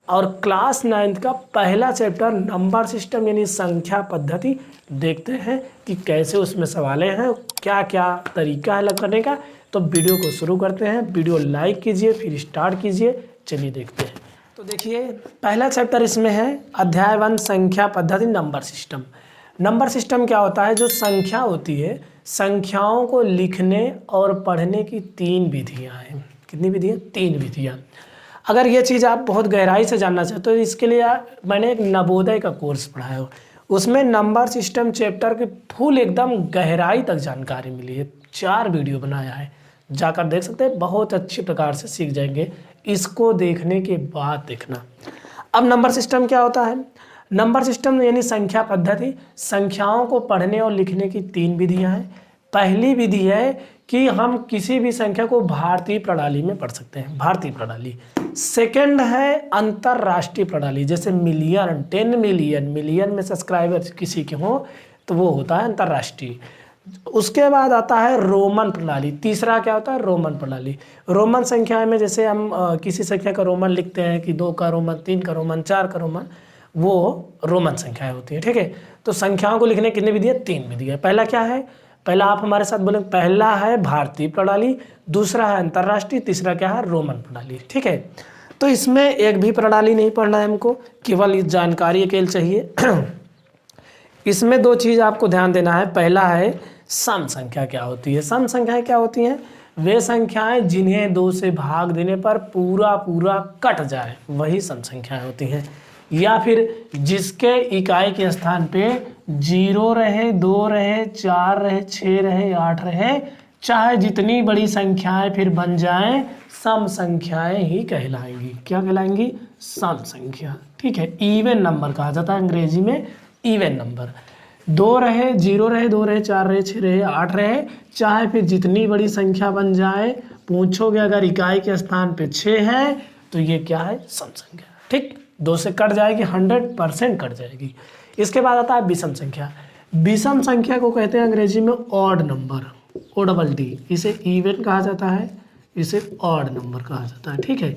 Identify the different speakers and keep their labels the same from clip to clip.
Speaker 1: और class 9th का पहला चैप्टर नंबर सिस्टम यानी संख्या पद्धति देखते हैं कि कैसे उसमें सवालें हैं, क्या क्या तरीका है करने का। तो वीडियो को शुरू करते हैं। वीडियो लाइक कीजिए फिर स्टार्ट कीजिए। चलिए देखते हैं। तो देखिए पहला चैप्टर इसमें है अध्याय 1 संख्या पद्धति नंबर सिस्टम। नंबर सिस्टम क्या होता है? जो संख्या होती है, संख्याओं को लिखने और पढ़ने की 3 विधियाँ हैं। कितनी विधियाँ? 3 विधियाँ। अगर ये चीज़ आप बहुत गहराई से जानना चाहते हो तो इसके लिए मैंने एक नवोदय का कोर्स पढ़ाया हो, उसमें नंबर सिस्टम चैप्टर की फुल एकदम गहराई तक जानकारी मिली है। 4 वीडियो बनाया है, जाकर देख सकते हैं। बहुत अच्छी प्रकार से सीख जाएंगे इसको देखने के बाद देखना। अब नंबर सिस्टम क्या होता है? नंबर सिस्टम यानी संख्या पद्धति, संख्याओं को पढ़ने और लिखने की 3 विधियाँ हैं। पहली विधि है कि हम किसी भी संख्या को भारतीय प्रणाली में पढ़ सकते हैं, भारतीय प्रणाली। सेकंड है अंतरराष्ट्रीय प्रणाली, जैसे मिलियन, 10 मिलियन, मिलियन में सब्सक्राइबर किसी के हों तो वो होता है अंतरराष्ट्रीय। उसके बाद आता है रोमन प्रणाली। तीसरा क्या होता है? रोमन प्रणाली। रोमन संख्याएं में जैसे हम किसी संख्या का रोमन लिखते हैं कि 2 का रोमन, 3 का रोमन, 4 का रोमन, वो रोमन संख्याएं होती है। ठीक है, तो संख्याओं को लिखने कितनी विधि है? 3 विधि है। पहला क्या है? पहला आप हमारे साथ बोलेंगे। पहला है भारतीय प्रणाली, दूसरा है अंतरराष्ट्रीय, तीसरा क्या है? रोमन प्रणाली। ठीक है, तो इसमें एक भी प्रणाली नहीं पढ़ना है हमको, केवल इस जानकारी अकेले चाहिए। इसमें 2 चीज़ आपको ध्यान देना है। पहला है सम संख्या क्या होती है? सम संख्याएं क्या होती हैं? वे संख्याएं जिन्हें 2 से भाग देने पर पूरा पूरा कट जाए, वही सम संख्याएं होती हैं। या फिर जिसके इकाई के स्थान पे 0 रहे, 2 रहे, 4 रहे, 6 रहे, 8 रहे, चाहे जितनी बड़ी संख्याएं फिर बन जाएं, सम संख्याएं ही कहलाएंगी। क्या कहलाएंगी? सम संख्या। ठीक है, इवन नंबर कहा जाता है अंग्रेजी में, इवन नंबर। 2 रहे, 0 रहे, 2 रहे, 4 रहे, 6 रहे, 8 रहे, चाहे फिर जितनी बड़ी संख्या बन जाए, पूछोगे अगर इकाई के स्थान पे 6 है तो ये क्या है? सम संख्या। ठीक, 2 से कट जाएगी, 100% कट जाएगी। इसके बाद आता है विषम संख्या। विषम संख्या को कहते हैं अंग्रेजी में ऑड नंबर, ODD। इसे इवन कहा जाता है, इसे ऑड नंबर कहा जाता है। ठीक है,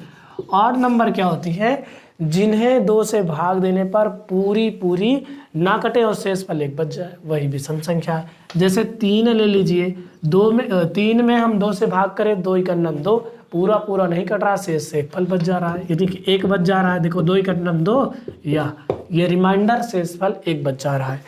Speaker 1: ऑड नंबर क्या होती है? जिन्हें 2 से भाग देने पर पूरी पूरी ना कटे और शेष फल 1 बच जाए, वही विषम संख्या है। जैसे 3 ले लीजिए, 3 में हम 2 से भाग करें, 2 × 9 2, पूरा पूरा नहीं कट रहा, शेष से 1 फल बच जा रहा है। यदि 1 बच जा रहा है, देखो 2 × 9 2, या ये रिमाइंडर शेष फल 1 बच जा रहा है।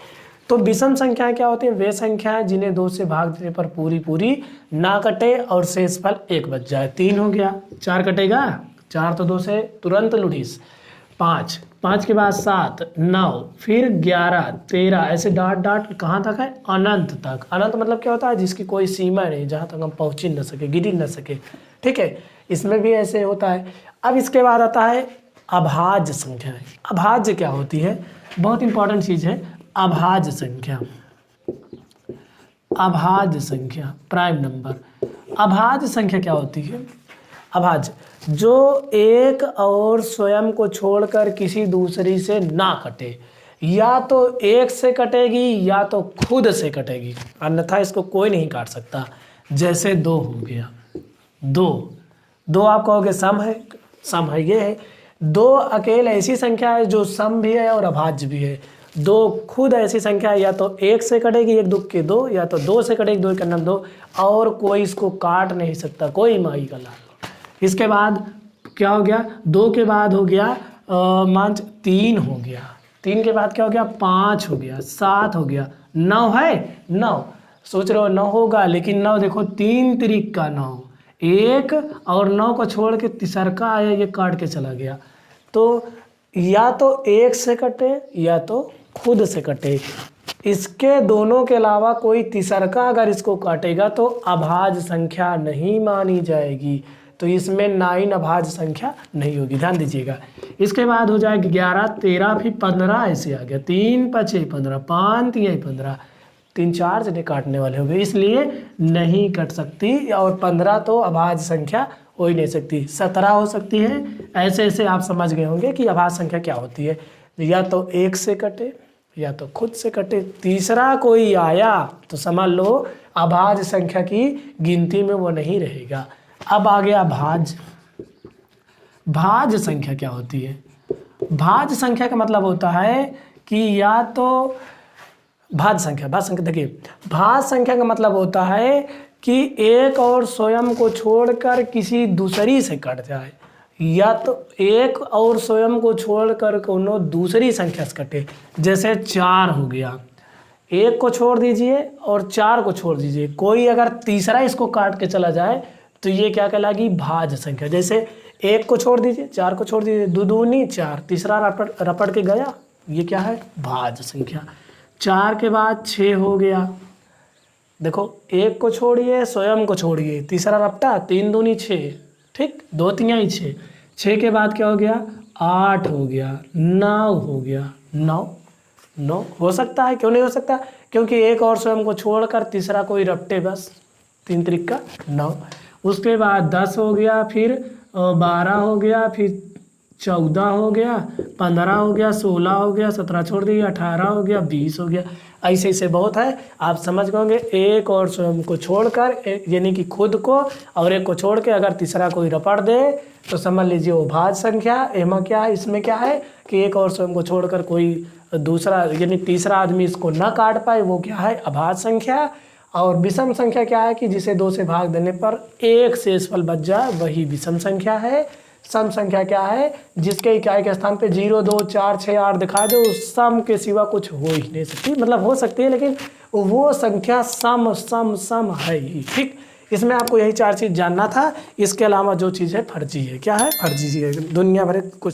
Speaker 1: तो विषम संख्याएं क्या होती हैं? वे संख्याएं जिन्हें 2 से भाग देने पर पूरी पूरी ना कटे और शेष फल 1 बच जाए। 3 हो गया, 4 कटेगा, 4 तो 2 से तुरंत लुढ़ीस, 5 के बाद 7, 9, फिर 11, 13, ऐसे डाट डाट कहाँ तक है? अनंत तक। अनंत मतलब क्या होता है? जिसकी कोई सीमा नहीं, जहाँ तक हम पहुँच ही न सके, गिर ही न सके। ठीक है, इसमें भी ऐसे होता है। अब इसके बाद आता है अभाज्य संख्या। अभाज्य क्या होती है? बहुत इंपॉर्टेंट चीज़ है अभाज्य संख्या। अभाज्य संख्या, प्राइम नंबर। अभाज्य संख्या क्या होती है? अभाज्य, जो एक और स्वयं को छोड़कर किसी दूसरी से ना कटे, या तो 1 से कटेगी या तो खुद से कटेगी, अन्यथा इसको कोई नहीं काट सकता। जैसे 2 हो गया, 2 आप कहोगे सम है, सम है, ये है। 2 अकेले ऐसी संख्या है जो सम भी है और अभाज्य भी है। 2 खुद ऐसी संख्या है, या तो 1 से कटेगी, 1 2 के 2, या तो 2 से कटेगी, 2 × 9 2, और कोई इसको काट नहीं सकता, कोई माई का लाल। इसके बाद क्या हो गया? 2 के बाद हो गया 3 हो गया, 3 के बाद क्या हो गया? 5 हो गया, 7 हो गया, 9 है, 9 सोच रहे हो 9 होगा, लेकिन 9 देखो 3 तिरिक का 9, 1 और 9 को छोड़ के तीसरका आया, ये काट के चला गया। तो या तो 1 से कटे या तो खुद से कटे, इसके दोनों के अलावा कोई तीसरका अगर इसको काटेगा तो अभाज्य संख्या नहीं मानी जाएगी। तो इसमें 9 अभाज्य संख्या नहीं होगी, ध्यान दीजिएगा। इसके बाद हो जाएगा 11, 13, फिर 15 ऐसे आ गया, 3 × 5 = 15, 5 × 3 = 15, 3 4 जने काटने वाले हो गए, इसलिए नहीं कट सकती। और 15 तो अभाज्य संख्या हो ही नहीं सकती, 17 हो सकती है। ऐसे ऐसे आप समझ गए होंगे कि अभाज्य संख्या क्या होती है। या तो 1 से कटे या तो खुद से कटे, तीसरा कोई आया तो समझ लो अभाज्य संख्या की गिनती में वो नहीं रहेगा। अब आ गया भाज्य। भाज्य संख्या क्या होती है? भाज्य संख्या का मतलब होता है कि या तो भाज्य संख्या देखिए, भाज्य संख्या का मतलब होता है कि एक और स्वयं को छोड़कर किसी दूसरी से कट जाए, या तो एक और स्वयं को छोड़कर कोनो दूसरी संख्या से कटे। जैसे 4 हो गया, एक को छोड़ दीजिए और 4 को छोड़ दीजिए, कोई अगर तीसरा इसको काट के चला जाए तो ये क्या कहलाएगी? भाज्य संख्या। जैसे 1 को छोड़ दीजिए, 4 को छोड़ दीजिए, 2 दूनी 4, तीसरा रपट के गया, ये क्या है? भाज्य संख्या। 4 के बाद 6 हो गया, देखो 1 को छोड़िए, स्वयं को छोड़िए, तीसरा रपटा, 3 दूनी 6, ठीक, 2 तिहाई 6। 6 के बाद क्या हो गया? 8 हो गया, 9 हो गया, 9 हो सकता है, क्यों नहीं हो सकता? क्योंकि एक और स्वयं को छोड़कर तीसरा कोई रपटे, बस 3 त्रिक 9। उसके बाद 10 हो गया, फिर 12 हो गया, फिर 14 हो गया, 15 हो गया, 16 हो गया, 17 छोड़ दिया, 18 हो गया, 20 हो गया। ऐसे ऐसे बहुत है, आप समझ गए। एक और स्वयं को छोड़कर, यानी कि खुद को और एक को छोड़ के अगर तीसरा कोई रपट दे तो समझ लीजिए वो भाज्य संख्या। एमा क्या है? इसमें क्या है कि एक और स्वयं को छोड़कर कोई दूसरा यानी तीसरा आदमी इसको न काट पाए, वो क्या है? अभाज्य संख्या। और विषम संख्या क्या है कि जिसे 2 से भाग देने पर एक शेषफल बच जाए, वही विषम संख्या है। सम संख्या क्या है? जिसके इकाई के स्थान पे 0, 2, 4, 6, 8 दिखा दो, उस सम के सिवा कुछ हो ही नहीं सकती। मतलब हो सकती है लेकिन वो संख्या सम है ही, ठीक। इसमें आपको यही 4 चीज़ जानना था। इसके अलावा जो चीज़ है फर्जी है। क्या है? फर्जी है। दुनिया भर कुछ